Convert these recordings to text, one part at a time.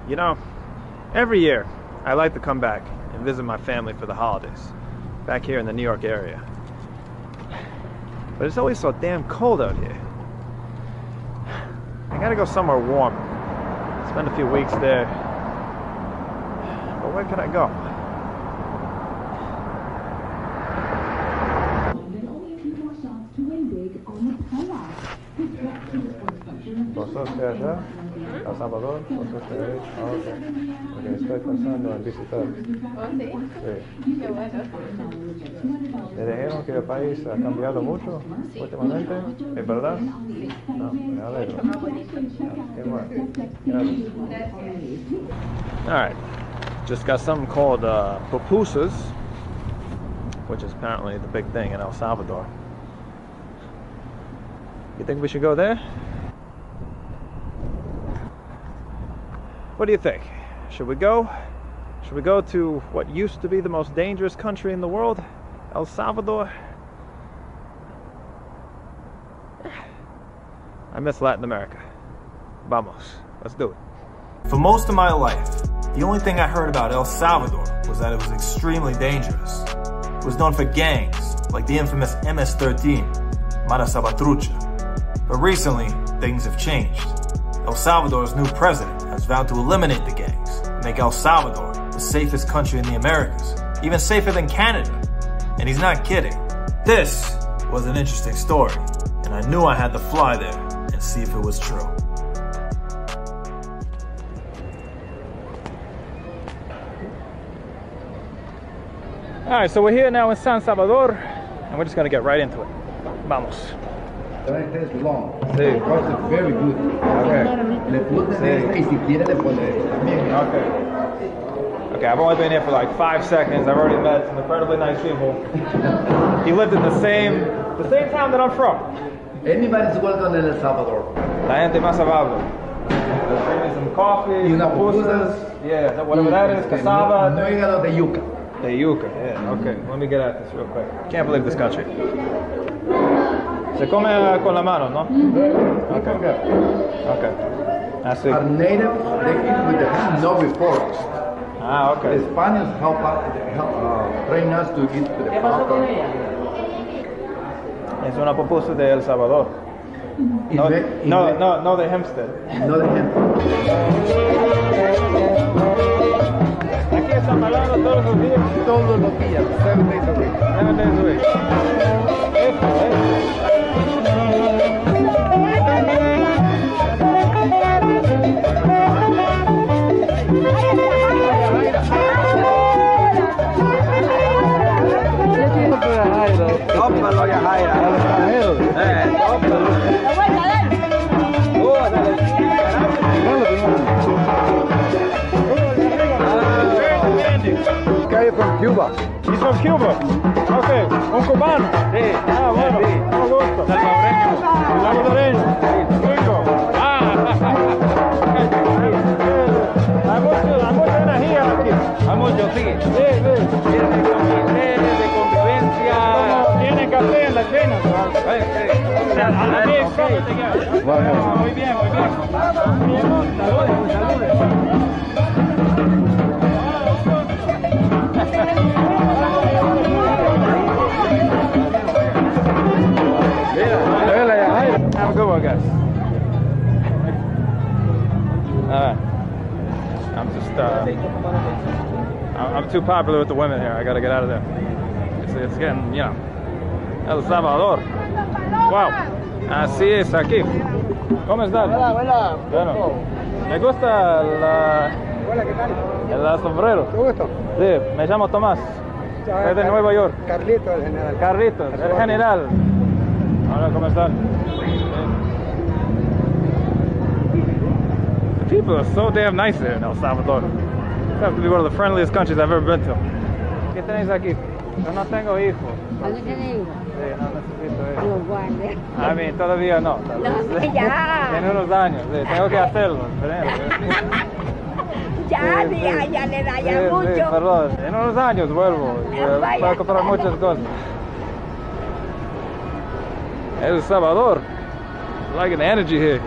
You know, every year I like to come back and visit my family for the holidays, back here in the New York area. But it's always so damn cold out here. I gotta go somewhere warm, spend a few weeks there. But where can I go? ¿Vos sos de allá? ¿A Salvador? ¿Vos sos de ahí? Ah, ok. Porque estoy pensando en visitar. ¿Oh, sí? Sí. Qué bueno. ¿Le dijeron que el país ha cambiado mucho últimamente? ¿Es verdad? No, me alegro. Qué bueno. Gracias. Alright. Just got something called pupusas, which is apparently the big thing in El Salvador. You think we should go there? What do you think? Should we go? Should we go to what used to be the most dangerous country in the world, El Salvador? I miss Latin America. Vamos, let's do it. For most of my life, the only thing I heard about El Salvador was that it was extremely dangerous. It was known for gangs, like the infamous MS-13, Mara Salvatrucha. But recently, things have changed. El Salvador's new president has vowed to eliminate the gangs, make El Salvador the safest country in the Americas, even safer than Canada. And he's not kidding. This was an interesting story, and I knew I had to fly there and see if it was true. Alright, so we're here now in San Salvador, and we're just gonna get right into it. Vamos. It tastes long. Sí. It's very good. Okay. Le puse esta y si quiere le pone esta también. Okay. Okay, I've only been here for like 5 seconds. I've already met some incredibly nice people. He lived in the same town that I'm from. Anybody's welcome in El Salvador. La gente más amable. Bring me some coffee, Y una pupusas. Yeah, whatever that is, cassava. No hígado de yuca. The yuca, yeah. Okay, let me get at this real quick. Can't believe this country. Se come con la mano, no? Okay. Okay. Así. Our natives, they eat with the hand, not with forks. Ah, okay. The Spaniards help train us to eat with the fork. Es una pupusa de El Salvador. No de Hempstead. No de Hempstead. Aquí están hablando todos los días. Todos los días, 7 days a week. 7 days a week. From Cuba. He's from Cuba. Okay, un cubano. Sí. Ah, bueno. Sí. Un gusto. Salvadoreño. Salvadoreño. Gringo. Ah. Hay mucha energía aquí. Hay mucho, sí. Sí. De convivencia. Tienen café en las venas. Muy bien, muy bien. Saludos. Have a good one, guys. Alright. I'm just, I'm too popular with the women here. I gotta get out of there. It's getting, you know, El Salvador. Wow. Así es aquí. ¿Cómo estás? Hola. Bueno, me gusta Hola, ¿qué tal? el sombrero. ¿Te gusta? Sí, me llamo Tomás. Soy de Nueva York. Carlito, el general. Carlitos, el general. Hola, ¿cómo están? The people are so damn nice there in El Salvador. It's have to be one of the friendliest countries I've ever been to. ¿Qué tenéis aquí? Yo no tengo hijos. ¿No tenés hijos? Sí, no necesito hijos. Dios guarde. A mí todavía no. No, ya. En unos años, sí, tengo que hacerlo. Ya le da ya Sí, mucho. perdón, en unos años vuelvo. Vaya. Para comprar muchas cosas. El Salvador. I like the energy here.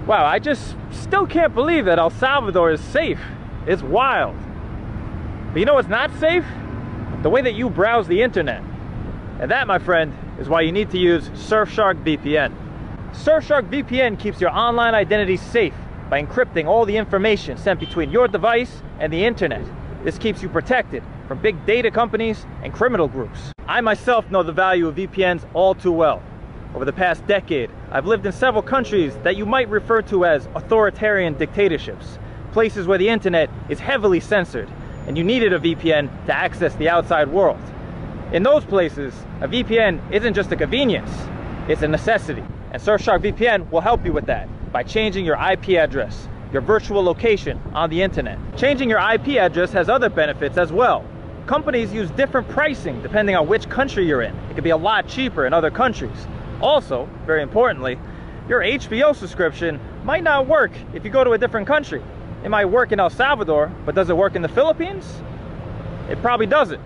Wow, I just still can't believe that El Salvador is safe. It's wild. But you know what's not safe? The way that you browse the internet. And that, my friend, is why you need to use Surfshark VPN. Surfshark VPN keeps your online identity safe by encrypting all the information sent between your device and the internet. This keeps you protected from big data companies and criminal groups. I myself know the value of VPNs all too well. Over the past decade, I've lived in several countries that you might refer to as authoritarian dictatorships, places where the internet is heavily censored and you needed a VPN to access the outside world. In those places, a VPN isn't just a convenience, it's a necessity. And Surfshark VPN will help you with that by changing your IP address, your virtual location on the internet. Changing your IP address has other benefits as well. Companies use different pricing depending on which country you're in. It could be a lot cheaper in other countries. Also, very importantly, your HBO subscription might not work if you go to a different country. It might work in El Salvador, but does it work in the Philippines? It probably doesn't.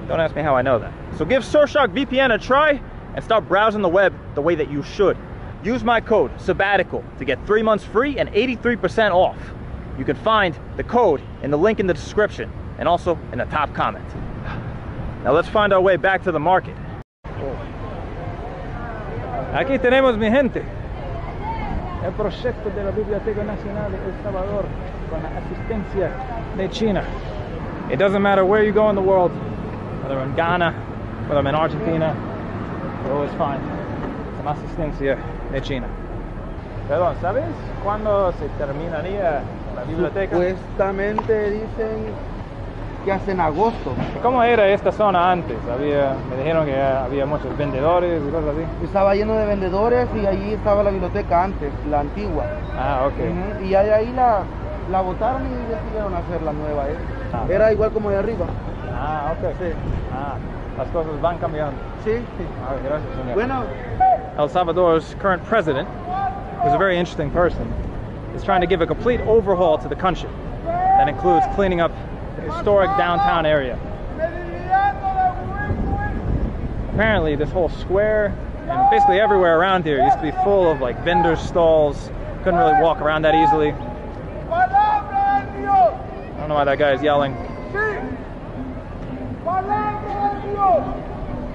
Don't ask me how I know that. So give Surfshark VPN a try and start browsing the web the way that you should. Use my code Sabbatical to get 3 months free and 83% off. You can find the code in the link in the description and also in the top comment. Now let's find our way back to the market. Aquí tenemos, mi gente, el proyecto de la Biblioteca Nacional de El Salvador con la asistencia de China. It doesn't matter where you go in the world, whether I'm in Ghana, whether I'm in Argentina, we're always fine. Con asistencia de China. Perdón, ¿sabes cuándo se terminaría la biblioteca? Supuestamente dicen que hace en agosto. ¿Cómo era esta zona antes? Me dijeron que había muchos vendedores y cosas así. Estaba lleno de vendedores y ahí estaba la biblioteca antes, la antigua. Ah, ok. Y ahí la botaron y decidieron hacer la nueva. Era igual como de arriba. Ah, ok. Sí. Ah, las cosas van cambiando. Sí. Ah, gracias, señor. Bueno. El Salvador's current president, who's a very interesting person, is trying to give a complete overhaul to the country. That includes cleaning up the historic downtown area. Apparently this whole square and basically everywhere around here used to be full of like vendor stalls. Couldn't really walk around that easily. I don't know why that guy is yelling.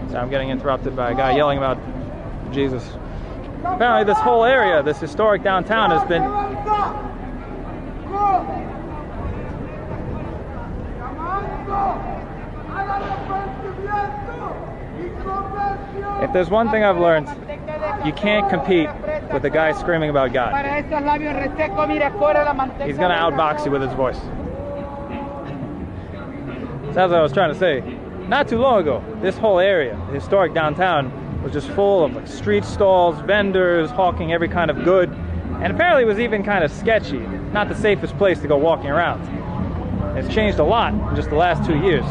So I'm getting interrupted by a guy yelling about Jesus. Apparently this whole area, this historic downtown, has been if there's one thing I've learned, you can't compete with the guy screaming about God. He's gonna outbox you with his voice. So as I was trying to say, not too long ago, this whole area, the historic downtown, was just full of like street stalls, vendors, hawking every kind of good, and apparently it was even kind of sketchy, not the safest place to go walking around. It's changed a lot in just the last 2 years.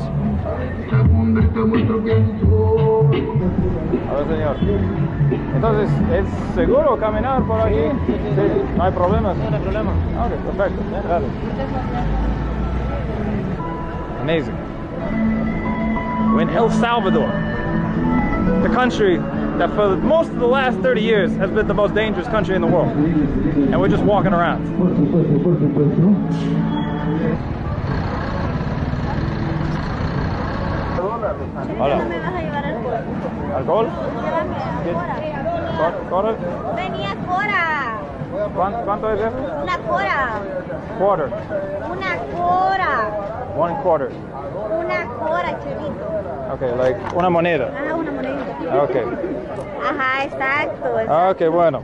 Hola, señor. Entonces, ¿es seguro caminar por aquí? Sí, no hay problemas. No hay problema. Ok, perfecto. Gracias. Amazing. We're in El Salvador, the country that for most of the last 30 years has been the most dangerous country in the world. And we're just walking around. Hola. ¿No me vas a llevar ¿Alcohol? alcohol? ¿Quarter? Venía cora. ¿Cuánto es eso? Una cora. Quarter. Una cora. 1/4. Una cora, chelito. Okay, like una moneda. Ah, una moneda. Okay. Ajá, exacto. Okay, bueno.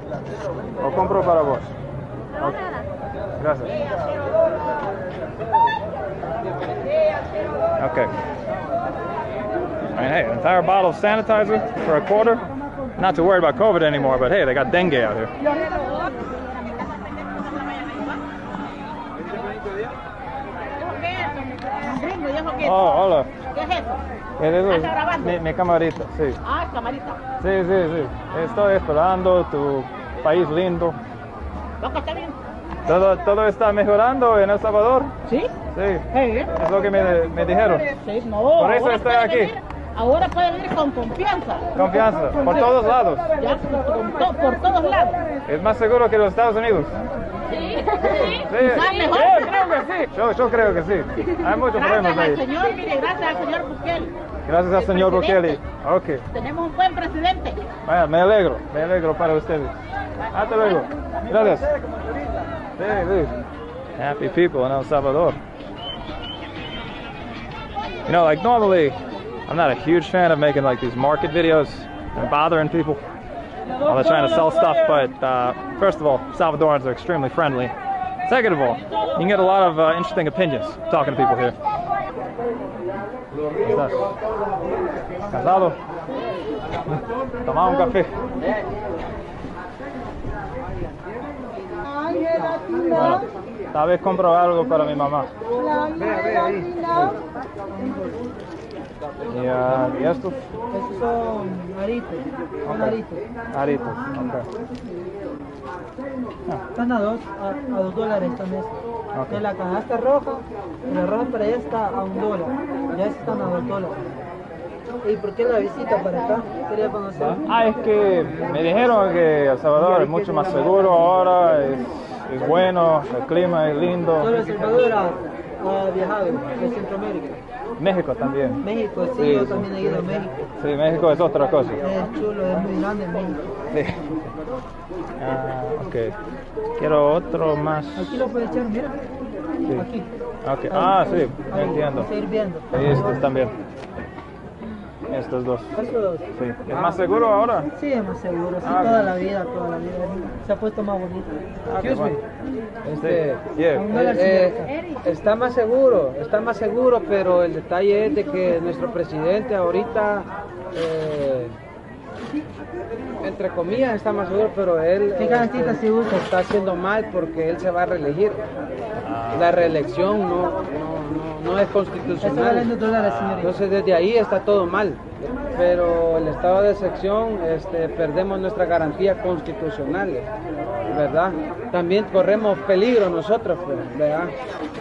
Lo compro para vos. Okay. Gracias. Okay. I mean, hey, an entire bottle of sanitizer for $1. Not too worried about COVID anymore, but hey, they got dengue out here. Oh, hola. ¿Qué es eso? ¿Qué es eso? ¿Estás grabando? Mi camarita, sí. Ah, camarita. Sí. Estoy esperando tu país lindo. ¿Loco, está bien? ¿Todo está mejorando en El Salvador? ¿Sí? Sí. Sí. Es lo que me dijeron. Sí, no. Por eso ahora estoy puede aquí. venir. Ahora puede venir con confianza. Confianza, por todos lados. Ya, por todos lados. ¿Es más seguro que los Estados Unidos? Sí. Sí, ¿Sabes mejor? yo creo que sí. Yo creo que sí. Hay muchos problemas Gracias al ahí. señor, mire, gracias al señor Bukele. Gracias al El señor Bukele. presidente. Ok. Tenemos un buen presidente. Bueno, me alegro para ustedes. Hasta luego. Gracias. Sí, sí. Happy people in El Salvador. You know, like normally, I'm not a huge fan of making like these market videos and bothering people while they're trying to sell stuff, but first of all, Salvadorans are extremely friendly. Second of all, you can get a lot of interesting opinions talking to people here. ¿Estás casado? Toma un café. Bueno, tal vez compro algo para mi mamá. Ve ahí. ¿Y estos? Esos son aritos. Son aritos. Aritos, ok. Están a $2 esta mesa. Ok. De la canasta roja, y la roja para allá está a $1. Ya están a $2. ¿Y por qué la visita para acá? Quería conocer. Es que me dijeron que El Salvador es mucho más seguro ahora, es bueno, el clima es lindo. Solo El Salvador ha viajado de Centroamérica. México también. México, sí, Sí, yo sí. también he ido a México. Sí, México es otra cosa. Es chulo, es muy grande México. Sí. Ok. Quiero otro más. Aquí lo puedes echar, mira. Sí. Aquí. Ok. Ahí. Sí, Ahí, entiendo. está hirviendo. Y estos también. Estos dos. Esos. Sí. ¿Es más seguro ahora? Sí, es más seguro, sí, Ah, toda ok. la vida. Se ha puesto más bonito. Qué bueno. Yeah. A $1.50. Está más seguro, pero el detalle es de que nuestro presidente ahorita, entre comillas, está más seguro, pero él ¿Qué canastita se usa? está haciendo mal porque él se va a reelegir. La reelección no es Está constitucional. valiendo $2, señorita. Entonces desde ahí está todo mal, pero el estado de excepción perdemos nuestras garantías constitucionales, ¿verdad? También corremos peligro nosotros, pues, ¿verdad?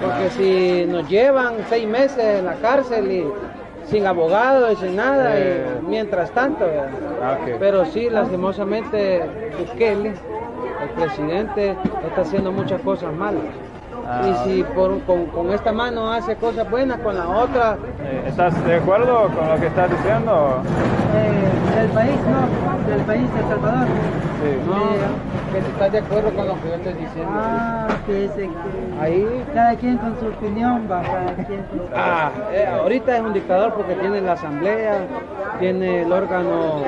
Porque si nos llevan 6 meses en la cárcel y sin abogado y sin nada, y mientras tanto, ¿verdad? Ok. Pero sí, lastimosamente Bukele, el presidente, está haciendo muchas cosas malas. Y si con esta mano hace cosas buenas, con la otra... ¿Estás de acuerdo con lo que estás diciendo? Del país, no, del país de El Salvador. Sí. No, que si estás de acuerdo con lo que yo estoy diciendo. Que ese que Ahí... cada quien con su opinión, va, cada quien con su ahorita es un dictador porque tiene la asamblea, tiene el órgano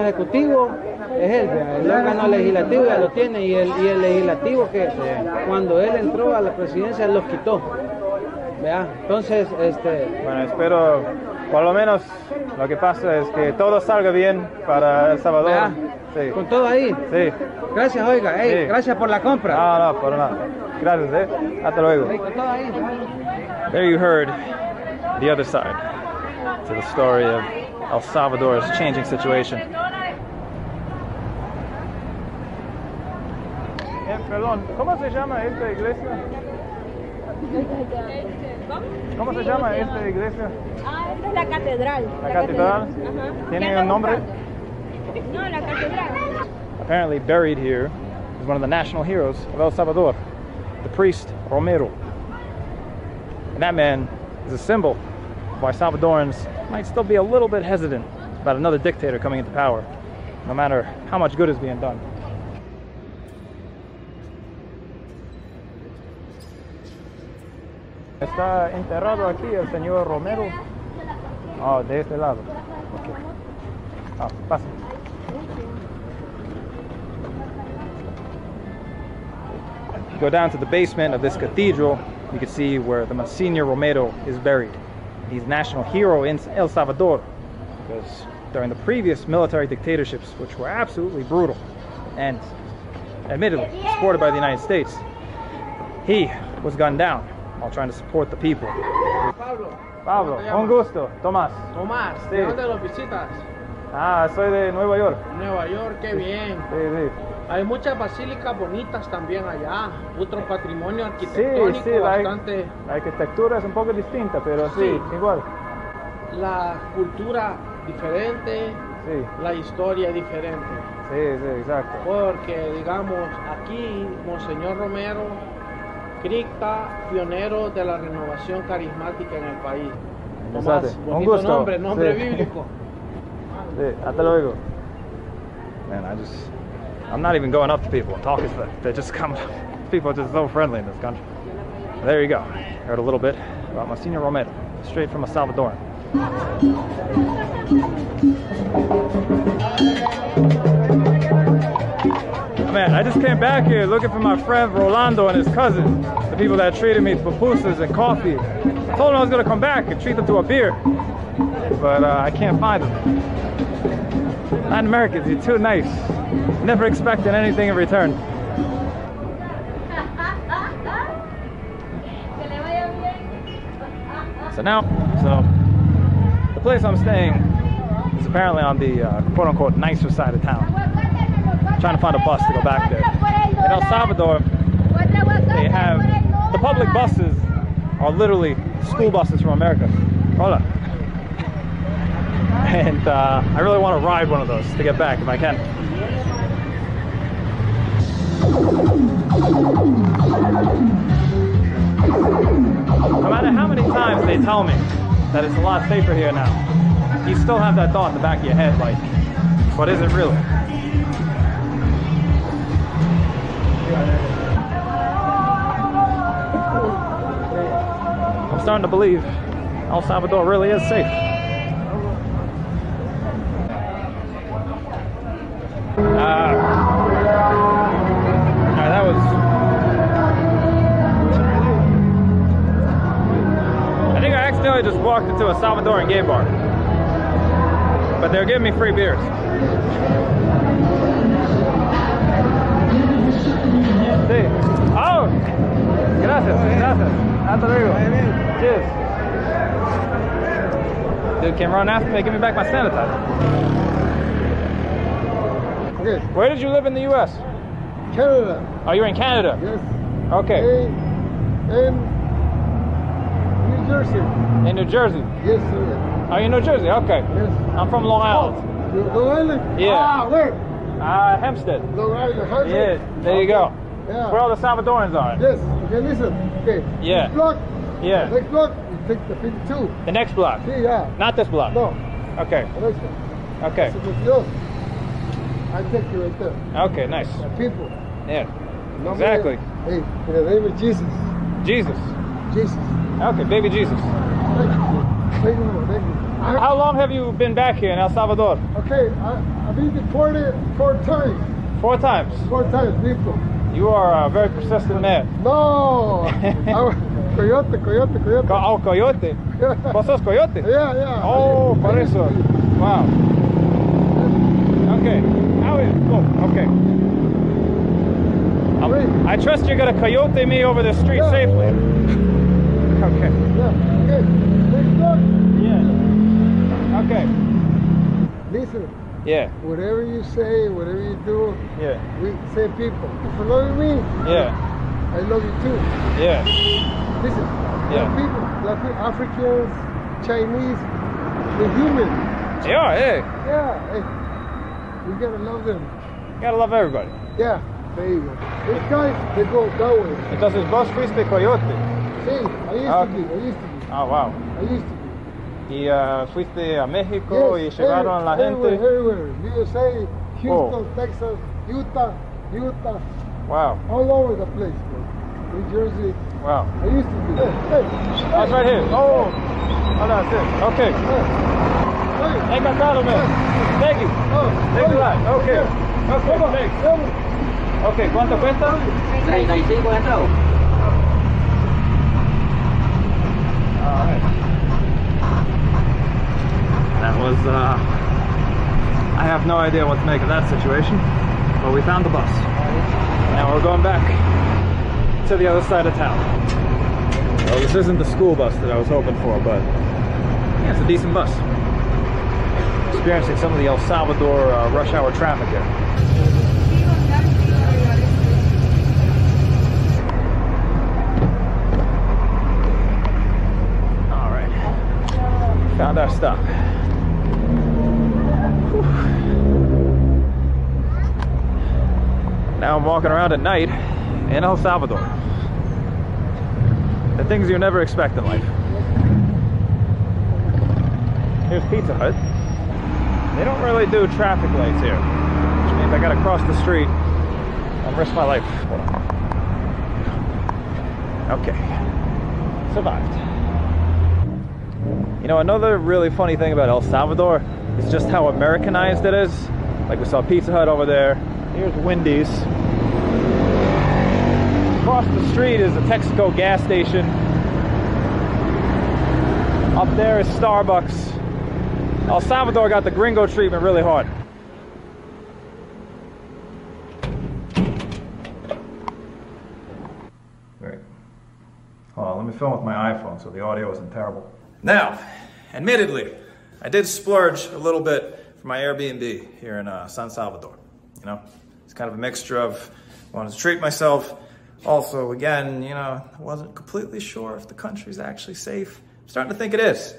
ejecutivo, es él, ¿verdad? El órgano legislativo ya lo tiene, y el legislativo que cuando él entró a la presidencia los quitó, ¿verdad? Entonces, Bueno, espero, por lo menos, lo que pasa es que todo salga bien para El Salvador. ¿verdad? Sí. Con todo ahí. Sí. Gracias, oiga, Sí. gracias por la compra. No, por nada. Gracias, Hasta luego. Con todo ahí. There you heard the other side to the story of El Salvador's changing situation. Perdón, ¿cómo se llama esta iglesia? ¿Cómo se llama esta iglesia? Esta es la catedral. ¿La catedral? Ajá. ¿Tiene un nombre? No, la catedral. Apparently buried here is one of the national heroes of El Salvador, the priest Romero. And that man is a symbol of why Salvadorans might still be a little bit hesitant about another dictator coming into power, no matter how much good is being done. ¿Está enterrado aquí el señor Romero? Oh, de este lado. Okay. Pasa. Go down to the basement of this cathedral, you can see where the Monsignor Romero is buried. He's a national hero in El Salvador because during the previous military dictatorships, which were absolutely brutal and admittedly supported by the United States, he was gunned down while trying to support the people. Pablo, un gusto. Tomás. Tomás, Sí. ¿de dónde los visitas? Soy de Nueva York. Nueva York, qué bien. Sí. Hay muchas basílicas bonitas también allá. Otro patrimonio Sí, arquitectónico la bastante. arquitectura es un poco distinta, pero sí, Sí. igual. la cultura diferente, Sí, la historia diferente. sí, sí, exacto. Porque, digamos, aquí Monseñor Romero, cripta, pionero de la renovación carismática en el país. Tomás, Exacto. Un bonito gusto. nombre Sí. bíblico. Sí, hasta luego. Man, I'm not even going up to people and talking to them. They just come, people are just so friendly in this country. There you go. Heard a little bit about Monsignor Romero, straight from a Salvadoran. Man, I just came back here looking for my friend Rolando and his cousin, the people that treated me to pupusas and coffee. I told them I was gonna come back and treat them to a beer, but I can't find them. Latin Americans, you're too nice. Never expecting anything in return. So the place I'm staying is apparently on the quote-unquote nicer side of town. I'm trying to find a bus to go back there. In El Salvador, they have, the public buses are literally school buses from America. Hola. And I really want to ride one of those to get back if I can. No matter how many times they tell me that it's a lot safer here now, you still have that thought in the back of your head, like, but is it really? I'm starting to believe El Salvador really is safe. That was... I think I accidentally just walked into a Salvadoran gay bar. But they're giving me free beers. Sí. Oh! Gracias, gracias. Hasta luego. Cheers. Dude came running after me, give me back my sanitizer. Okay. Where did you live in the U.S.? Canada. Oh, you're in Canada? Yes. Okay. In New Jersey. In New Jersey? Yes, sir. Oh, you're in New Jersey? Okay. Yes. I'm from Long Island. Long Island? Yeah. Ah, where? Hempstead. Long Island. Hempstead. Yeah, there you go. Yeah. Where all the Salvadorans are. Yes. Okay, listen. Okay. Yeah. Next block. Yeah. Next block, you take the 52. The next block? See, yeah. Not this block? No. Okay. The next one. Okay. So, Dios, I take you right there. Okay, nice. The people. Yeah. No, Exactly. Hey, in the name of Jesus. Jesus. Jesus. Okay, baby Jesus. Thank you. Thank you. Thank you. How long have you been back here in El Salvador? Okay, I've been deported 4 times. 4 times. 4 times, people. You are a very persistent man. No! Coyote. Oh, coyote. ¿Vos sos coyote? Yeah. Oh, por eso. Wow. Okay. How is... Oh, okay. I trust you're gonna coyote me over the street safely. Okay. Yeah, okay. Next block. Yeah. Okay. Listen. Yeah. Whatever you say, whatever you do, Yeah. we say people. If you love me, Yeah. I love you too. Yeah. Listen, Yeah. black people, Africans, Chinese, they're human. Yeah, hey. Yeah, hey, we gotta love them. You gotta love everybody. Yeah, there you go. These guys, they go that way. Entonces vos fuiste coyote. See, I used to be. Oh, wow. I used to be. Y fuiste a México y llegaron la gente. Everywhere. USA, Houston, Texas, Utah. Wow. All over the place, bro. New Jersey. Wow. I used to be. Hey. That's right here. Oh, that's it. Okay. Encantado, man. Thank you. Thanks a lot. Okay. Okay, thanks. Okay, ¿cuánto cuesta? 35 entró. Alright. That was, I have no idea what to make of that situation, but we found the bus. Now we're going back to the other side of town. Well, this isn't the school bus that I was hoping for, but yeah, it's a decent bus. Experiencing some of the El Salvador rush hour traffic here. Found our stop. Whew. Now I'm walking around at night in El Salvador. The things you never expect in life. Here's Pizza Hut. They don't really do traffic lights here, which means I gotta cross the street and risk my life. Hold on. Okay, survived. You know, another really funny thing about El Salvador is just how Americanized it is. Like we saw Pizza Hut over there. Here's Wendy's. Across the street is a Texaco gas station. Up there is Starbucks. El Salvador got the gringo treatment really hard. Great. Hold on, let me film with my iPhone so the audio isn't terrible. Now, admittedly, I did splurge a little bit for my Airbnb here in San Salvador. You know, it's kind of a mixture of wanting to treat myself. Also, again, you know, I wasn't completely sure if the country's actually safe. I'm starting to think it is.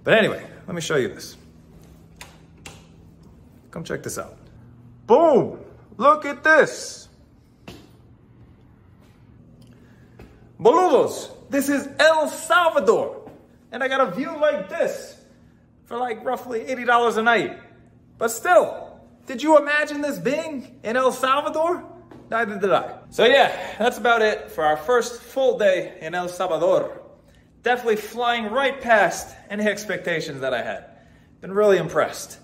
But anyway, let me show you this. Come check this out. Boom! Look at this! Boludos! This is El Salvador! And I got a view like this for like roughly $80 a night. But still, did you imagine this being in El Salvador? Neither did I. So yeah, that's about it for our first full day in El Salvador. Definitely flying right past any expectations that I had. Been really impressed.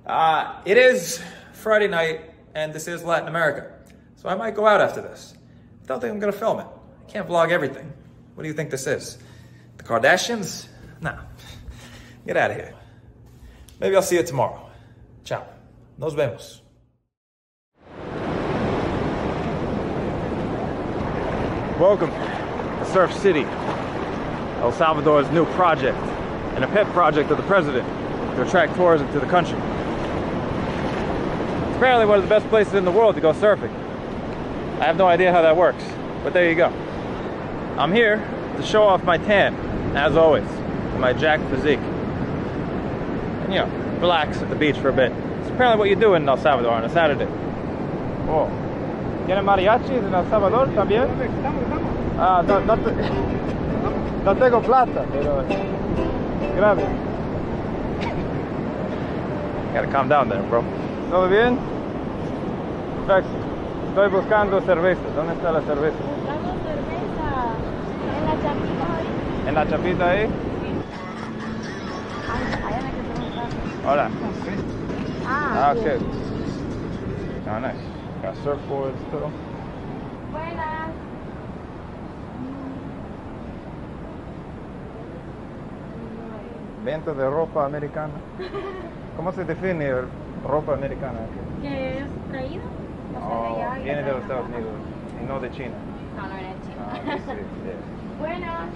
It is Friday night, and this is Latin America. So I might go out after this. I don't think I'm gonna film it. I can't vlog everything. What do you think this is? The Kardashians? Nah. Get out of here. Maybe I'll see you tomorrow. Ciao. Nos vemos. Welcome to Surf City, El Salvador's new project, and a pet project of the president to attract tourism to the country. It's apparently one of the best places in the world to go surfing. I have no idea how that works, but there you go. I'm here to show off my tan, as always, and my jacked physique. And you know, relax at the beach for a bit. It's apparently what you do in El Salvador on a Saturday. Oh. ¿Tienen mariachis en El Salvador también? Ah, no tengo plata, pero gracias. Gotta calm down there, bro. ¿Todo bien? Perfecto. Estoy buscando cerveza. ¿Dónde está la cerveza? Buscando cerveza en la chapita ahí. ¿En la chapita ahí? Allá me quedé un rato. Hola. Ah, okay. Bien. Oh, nice. Got surfboards too. Buenas. Venta de ropa americana. ¿Cómo se define ropa americana? ¿Qué es traído? O sea, de Oh, allá, viene de los acá. Estados Unidos y no de China. No, no era China. Ah, sí, yeah. Buenas.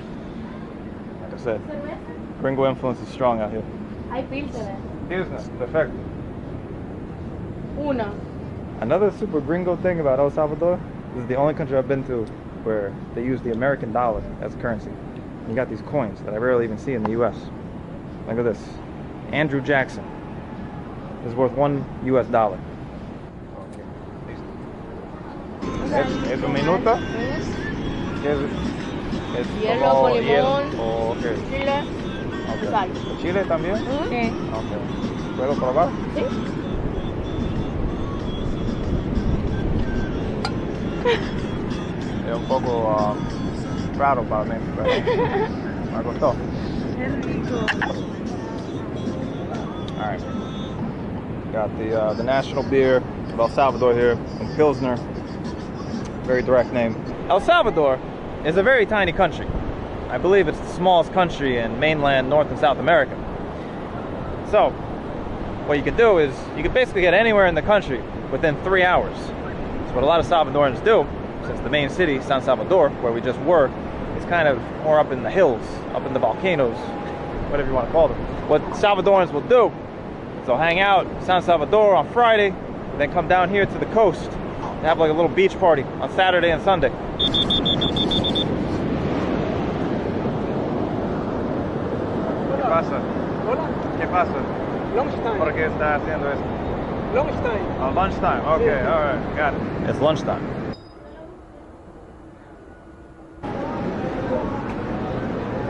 Like I said, ¿Cerveza? gringo influence is strong out here. Hay filters. Business, perfecto. Uno. Another super gringo thing about El Salvador, this is the only country I've been to where they use the American dollar as currency. You got these coins that I rarely even see in the US. Look at this. Andrew Jackson is worth $1 US. ¿Es un minuto? ¿Qué es Hielo como con limón, hielo? Oh, okay. chile y sal. ¿Chile también? Sí. Okay. ¿Puedo probar? Sí. Es un poco raro para mí, pero me gustó. Es rico. All right. Got the national beer of El Salvador here, from Pilsner. Very direct name. El Salvador is a very tiny country. I believe it's the smallest country in mainland North and South America. So, what you can do is, you can basically get anywhere in the country within 3 hours. That's what a lot of Salvadorans do, since the main city, San Salvador, where we just were, is kind of more up in the hills, up in the volcanoes, whatever you want to call them. What Salvadorans will do is they'll hang out in San Salvador on Friday, and then come down here to the coast to have like a little beach party on Saturday and Sunday. ¿Qué pasa? ¿Qué pasa? Lunchtime. ¿Por qué está haciendo esto? Lunchtime. Oh, lunchtime. Okay, all right, got it. It's lunchtime.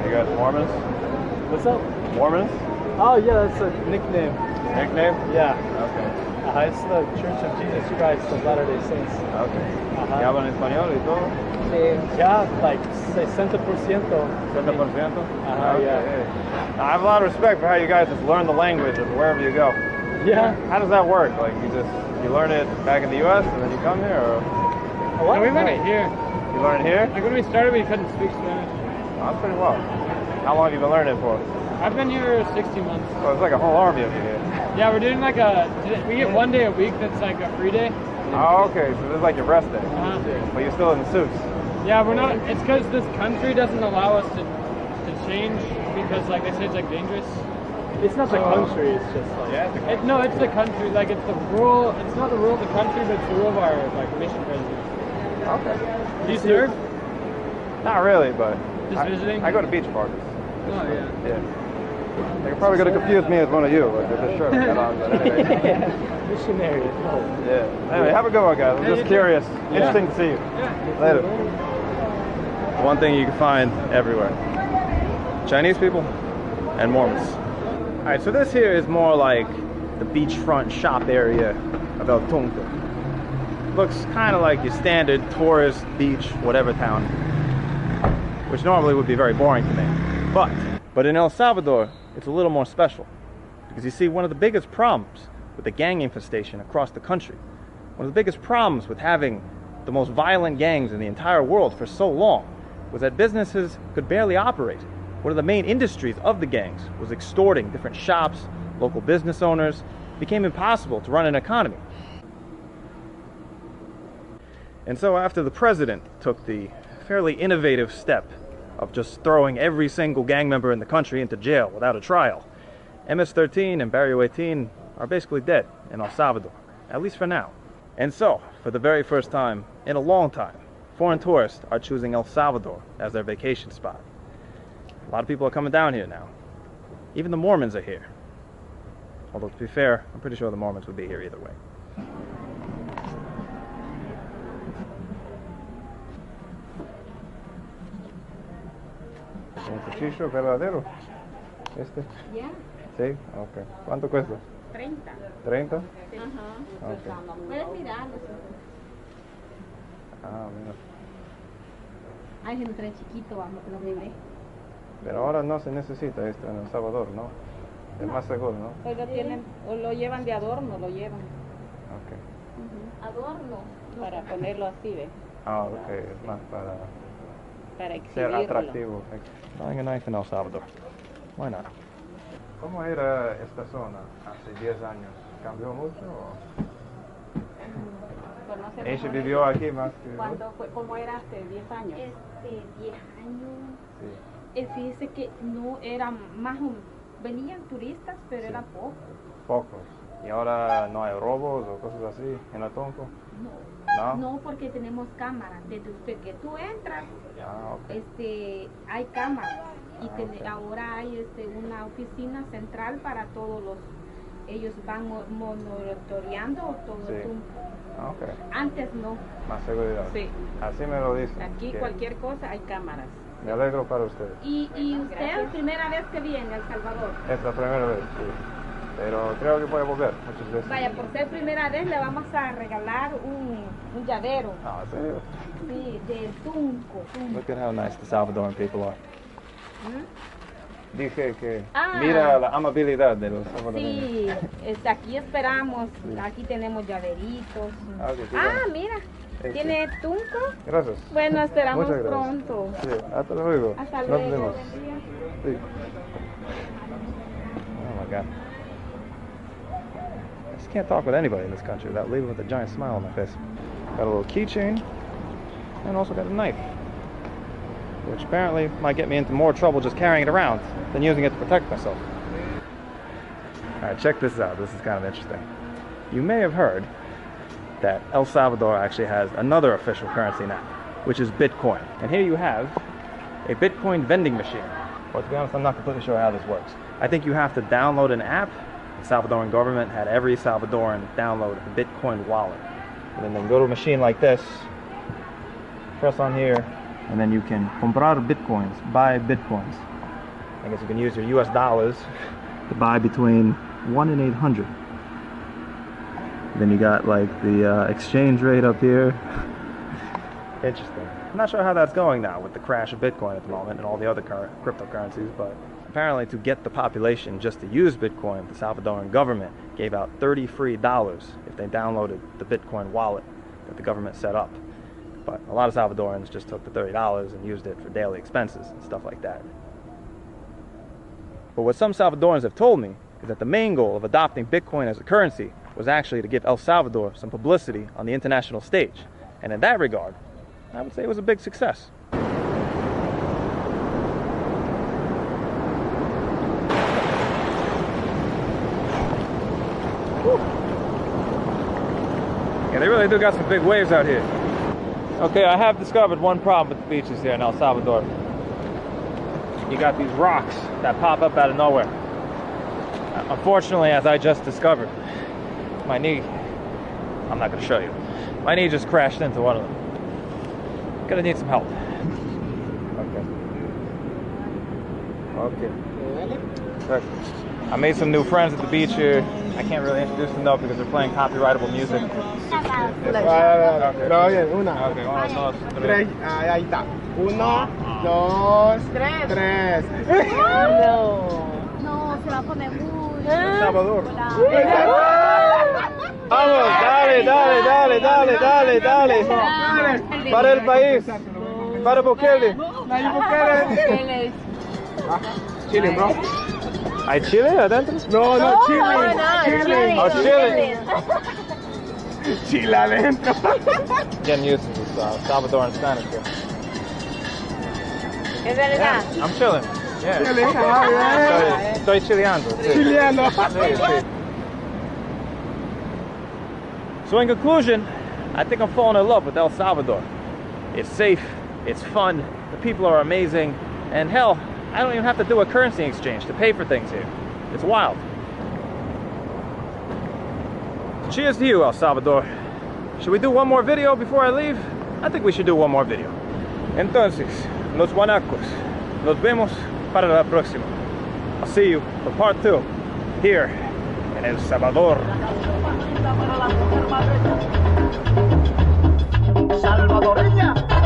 You guys Mormons? What's up? Mormons? Oh yeah, that's a nickname. Nickname? Yeah. Okay. It's the Church of Jesus Christ of Latter-day Saints. Okay. Ajá. ¿Y hablan español y todo? Yeah, like 60%. 70%? Okay. Yeah. I have a lot of respect for how you guys just learn the language of wherever you go. Yeah. How does that work? Like you learn it back in the U.S. and then you come here, or What? No, we learned it here. you learn it here? Like when we started, we couldn't speak Spanish. Oh, that's pretty well. How long have you been learning it for? I've been here 60 months. So it's like a whole army of you here. Yeah, we're doing like we get 1 day a week that's like a free day. Oh, okay. So this is like your rest day, Uh-huh. but you're still in the suits. Yeah, we're not, it's because this country doesn't allow us to change because like they say it's like dangerous. It's not the country, it's just like... Yeah. No, it's the country, like it's the rule, it's not the rule of the country, but it's the rule of our like mission president. Okay. Do you serve? Not really, but Just visiting? I go to beach parties. Oh yeah. Yeah. They're probably going to confuse me as one of you, but for sure. But anyway. Missionary. Yeah. Anyway, have a good one, guys. I'm just curious. Interesting to see you. Yeah. Later. One thing you can find everywhere: Chinese people and Mormons. All right, so this here is more like the beachfront shop area of El Tunco. Looks kind of like your standard tourist beach, whatever town, which normally would be very boring to me. But in El Salvador, it's a little more special. Because you see, one of the biggest problems with the gang infestation across the country, one of the biggest problems with having the most violent gangs in the entire world for so long, was that businesses could barely operate. One of the main industries of the gangs was extorting different shops, local business owners. It became impossible to run an economy. And so after the president took the fairly innovative step of just throwing every single gang member in the country into jail without a trial, MS-13 and Barrio 18 are basically dead in El Salvador, at least for now. And so, for the very first time in a long time, foreign tourists are choosing El Salvador as their vacation spot. A lot of people are coming down here now. Even the Mormons are here. Although, to be fair, I'm pretty sure the Mormons would be here either way. ¿Un cuchillo verdadero? ¿Este? Ya, Sí, ok. ¿Cuánto cuesta? 30. ¿30? Ajá. Ok. Puedes mirarlo. Ah, mira. Hay gente chiquito, vamos, que lo bebé. Pero ahora no se necesita esto en El Salvador, ¿no? Es más seguro, ¿no? Hoy lo tienen, o lo llevan de adorno, lo llevan. Ok. Adorno. Para ponerlo así, ¿ves? Ah, ok. Es más para Para ser exhibirlo. atractivo. Buying a knife in El Salvador. Why not? ¿Cómo era esta zona hace 10 años? ¿Cambió mucho? Pues no sé ¿Ella cómo vivió era. aquí más que ¿Cuándo fue? ¿Cómo era hace 10 años? 10 años. Sí. Fíjese que no eran más venían turistas, pero Sí. era poco. Pocos. ¿Y ahora no hay robos o cosas así en El Tunco? No. No, porque tenemos cámaras. Desde usted que tú entras, Ah, ok. hay cámaras. Y ok. ahora hay una oficina central para todos los. Ellos van monitoreando todo Sí. el Tunco. Ah, ok. Antes no. Más seguridad. Sí. Así me lo dicen. Aquí que cualquier cosa hay cámaras. Me alegro para ustedes. Y usted Gracias. es primera vez que viene a El Salvador. Es la primera vez, sí. Pero creo que voy a volver muchas veces. Vaya, por ser primera vez le vamos a regalar un llavero. Ah, ¿en serio? Sí, del Tunco. Look at how nice the Salvadoran people are. Dije que Ah. mira la amabilidad de los salvadoreños. Sí, aquí esperamos. Aquí tenemos llaveritos. Ah, ok, qué Ah, bueno. mira, Este. ¿tiene Tunco? Gracias. Bueno, esperamos Muchas gracias. pronto. Sí, hasta luego. Hasta Nos luego. vemos. Buen día. Sí. Oh my God. I just can't talk with anybody in this country without leaving with a giant smile on my face. Got a little keychain and also got a knife, which apparently might get me into more trouble just carrying it around than using it to protect myself. Alright, check this out. This is kind of interesting. You may have heard that El Salvador actually has another official currency now, which is Bitcoin. And here you have a Bitcoin vending machine. But to be honest, I'm not completely sure how this works. I think you have to download an app. The Salvadoran government had every Salvadoran download a Bitcoin wallet. And then they can go to a machine like this, press on here, and then you can comprar Bitcoins, buy Bitcoins. I guess you can use your US dollars to buy between 1 and 800. Then you got like the exchange rate up here. Interesting. I'm not sure how that's going now with the crash of Bitcoin at the moment and all the other cryptocurrencies, but apparently to get the population just to use Bitcoin, the Salvadoran government gave out $30 free if they downloaded the Bitcoin wallet that the government set up. But a lot of Salvadorans just took the $30 and used it for daily expenses and stuff like that. But what some Salvadorans have told me is that the main goal of adopting Bitcoin as a currency was actually to give El Salvador some publicity on the international stage. And in that regard, I would say it was a big success. Yeah, they really do got some big waves out here. Okay, I have discovered one problem with the beaches here in El Salvador. You got these rocks that pop up out of nowhere. Unfortunately, as I just discovered, my knee, I'm not going to show you, my knee just crashed into one of them. Gonna need some help. Okay. Perfect. I made some new friends at the beach here. I can't really introduce them though because they're playing copyrightable music. No, bien, una. Okay, 1, 2, 3. Tres. Ahí está. 1, 2, 3. No, se va a poner muy... Salvador. Vamos, dale. Para el país. Para Bukele. Chile, bro. ¿Hay Chile adentro? No, Chile. Oh, Chile. Chile adentro. Getting used to this Salvadoran Spanish here. ¿Es verdad? Yeah, I'm chilling. Yeah. Estoy chileando. Sí. Chileano. Sí. So in conclusion, I think I'm falling in love with El Salvador. It's safe, it's fun, the people are amazing, and hell, I don't even have to do a currency exchange to pay for things here. It's wild. Cheers to you, El Salvador. Should we do one more video before I leave? I think we should do one more video. Entonces, los guanacos, nos vemos para la próxima. I'll see you for part 2 here in El Salvador. Salvadoreña.